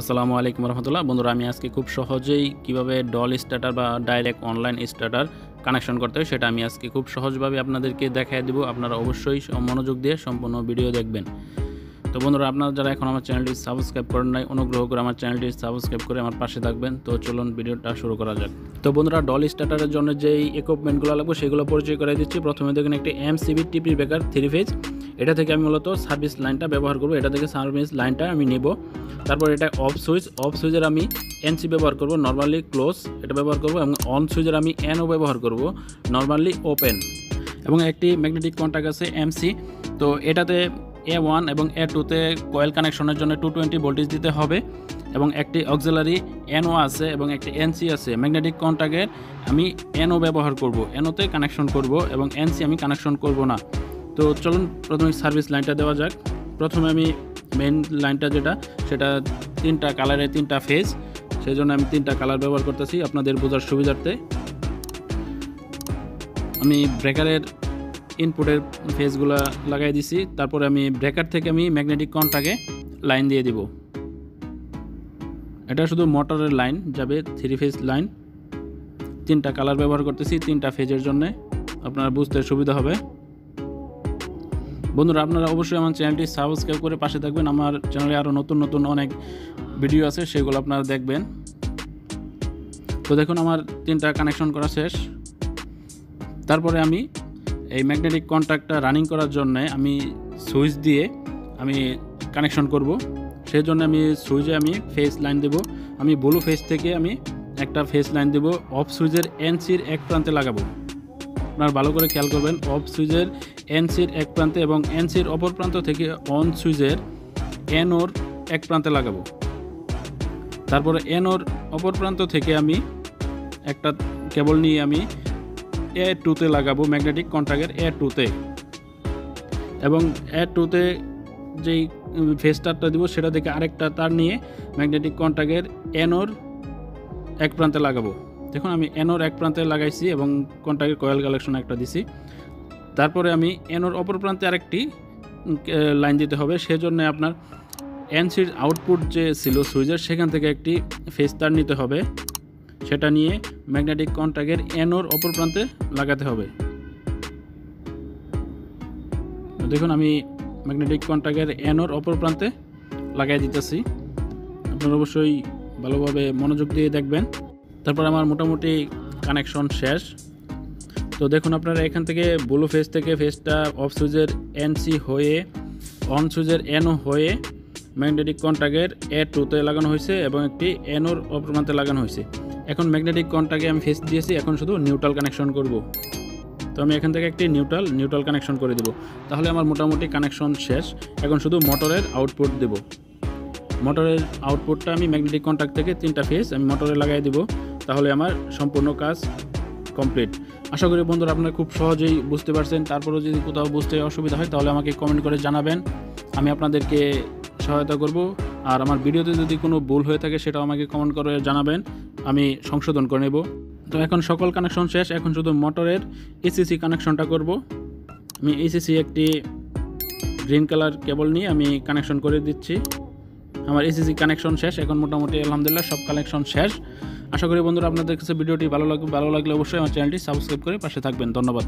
আসসালামু আলাইকুম রহমতুল্লাহ। বন্ধুরা, আমি আজকে খুব সহজেই কিভাবে ডল স্টার্টার বা ডাইরেক্ট অনলাইন স্টার্টার কানেকশন করতে হয় সেটা আমি আজকে খুব সহজভাবে আপনাদেরকে দেখাই দেব। আপনারা অবশ্যই মনোযোগ দিয়ে সম্পূর্ণ ভিডিও দেখবেন। তো বন্ধুরা, আপনারা যারা এখন আমার চ্যানেলটি সাবস্ক্রাইব করেন নাই, অনুগ্রহ করে আমার চ্যানেলটি সাবস্ক্রাইব করে আমার পাশে থাকবেন। তো চলুন ভিডিওটা শুরু করা যাক। তো বন্ধুরা, ডল স্টার্টারের জন্য যেই ইকুইপমেন্টগুলো লাগবে সেগুলো পরিচয় করে দিচ্ছি। প্রথমে দেখুন একটি এমসিবি টিপি ব্রেকার 3 ফেজ। এটা থেকে আমি মূলত সার্ভিস লাইনটা ব্যবহার করব। এটা থেকে সার্ভিস লাইনটা আমি নিব। তারপর এটা অফ সুইচের আমি এনসি ব্যবহার করব, নর্মালি ক্লোজ এটা ব্যবহার করব, এবং অন সুইচের আমি এনও ব্যবহার করব, নর্মালি ওপেন। এবং একটি ম্যাগনেটিক কন্ট্যাক্ট আছে এমসি। তো এটাতে A1 এবং A2তে কয়েল কানেকশনের জন্য 220 ভোল্টেজ দিতে হবে, এবং একটি অক্সিলারি এনও আছে এবং একটি এনসি আছে। ম্যাগনেটিক কন্ট্যাক্টের আমি এনও ব্যবহার করব, এনওতে কানেকশন করব, এবং এনসি আমি কানেকশন করব না। তো চলুন প্রথমে সার্ভিস লাইনটা দেওয়া যাক। প্রথমে আমি মেইন লাইনটা সেটা 3টা কালারে 3টা ফেজ, সেই জন্য আমি 3টা কালার ব্যবহার করতেছি আপনাদের বোঝার সুবিধার্থে। আমি ব্রেকারের ইনপুটের ফেজগুলো লাগাই দিছি। তারপরে আমি ব্রেকার থেকে আমি ম্যাগনেটিক কন্ট্যাক্টে লাইন দিয়ে দিব। এটা শুধু মোটরের লাইন যাবে, 3 ফেজ লাইন। 3টা কালার ব্যবহার করতেছি 3টা ফেজের জন্য, আপনারা বুঝতে সুবিধা হবে। বন্ধুরা, আপনারা অবশ্যই আমার চ্যানেলটি সাবস্ক্রাইব করে পাশে থাকবেন। আমার চ্যানেলে আরও নতুন নতুন অনেক ভিডিও আছে, সেগুলো আপনারা দেখবেন। তো দেখুন, আমার 3টা কানেকশন করা শেষ। তারপরে আমি এই ম্যাগনেটিক কন্ট্যাক্টটা রানিং করার জন্য আমি সুইচ দিয়ে আমি কানেকশন করব। সেই জন্য আমি সুইচে আমি ফেজ লাইন দেব। আমি ব্লু ফেজ থেকে আমি একটা ফেজ লাইন দেব, অফ সুইচের এনসির এক প্রান্তে লাগাবো। আপনারা ভালো করে খেয়াল করবেন, অফ সুইচের এনসির এক প্রান্তে এবং এনসির অপর প্রান্ত থেকে অন সুইচের এনওর এক প্রান্তে লাগাবো। তারপরে এনওর অপর প্রান্ত থেকে আমি একটা কেবল নিয়ে আমি A2তে লাগাবো, ম্যাগনেটিক কন্ট্যাক্টের A2তে। এবং A2তে যেই ফেজ তারটা দিব সেটা থেকে আরেকটা তার নিয়ে ম্যাগনেটিক কন্ট্যাক্টের এনওর এক প্রান্তে লাগাবো। দেখুন, আমি এনওর এক প্রান্তে লাগাইছি এবং কন্ট্যাক্টের কয়েল কালেকশন একটা দিছি। তারপরে আমি এনওর অপর প্রান্তে আরেকটি লাইন দিতে হবে। সেজন্য আপনার এনসির আউটপুট যে ছিল সুইচের, সেখান থেকে একটি ফেজ তার নিতে হবে। সেটা নিয়ে ম্যাগনেটিক কন্ট্যাক্টের এনওর অপর প্রান্তে লাগাতে হবে। দেখুন, আমি ম্যাগনেটিক কন্ট্যাক্টের এনওর অপর প্রান্তে লাগাই দিতেছি। আপনারা অবশ্যই ভালোভাবে মনোযোগ দিয়ে দেখবেন। তারপর আমার মোটামুটি কানেকশন শেষ। তো দেখুন, আপনারা এখান থেকে ব্লু ফেজ থেকে ফেজটা অফ সুইচের এনসি হয়ে অন সুইচের এনও হয়ে ম্যাগনেটিক কন্ট্যাক্টের A2তে লাগানো হয়েছে এবং একটি এনওর অপর প্রান্তে লাগানো হয়েছে। এখন ম্যাগনেটিক কন্ট্যাক্টে আমি ফেজ দিয়েছি, এখন শুধু নিউট্রাল কানেকশন করব। তো আমি এখান থেকে একটি নিউট্রাল কানেকশন করে দেব। তাহলে আমার মোটামুটি কানেকশন শেষ। এখন শুধু মোটরের আউটপুট দেব। মোটরের আউটপুটটা আমি ম্যাগনেটিক কন্ট্যাক্ট থেকে 3টা ফেজ আমি মোটরে লাগাই দেব। তাহলে আমার সম্পূর্ণ কাজ কমপ্লিট। আশা করি বন্ধুরা আপনারা খুব সহজেই বুঝতে পারছেন। তারপরেও যদি কোথাও বুঝতে অসুবিধা হয় তাহলে আমাকে কমেন্ট করে জানাবেন, আমি আপনাদেরকে সহায়তা করব। আর আমার ভিডিওতে যদি কোনো ভুল হয়ে থাকে সেটাও আমাকে কমেন্ট করে জানাবেন, আমি সংশোধন করে নেব। তো এখন সকল কানেকশন শেষ। এখন শুধু মোটরের এসিসি কানেকশনটা করব। আমি এসিসি একটি গ্রিন কালার কেবল নিয়ে আমি কানেকশন করে দিচ্ছি। আমার এসিসি কানেকশন শেষ। এখন মোটামুটি আলহামদুলিল্লাহ সব কানেকশন শেষ। আশা করি বন্ধুরা আপনাদের কাছে ভিডিওটি ভালো লাগলে অবশ্যই আমার চ্যানেলটি সাবস্ক্রাইব করে পাশে থাকবেন। ধন্যবাদ।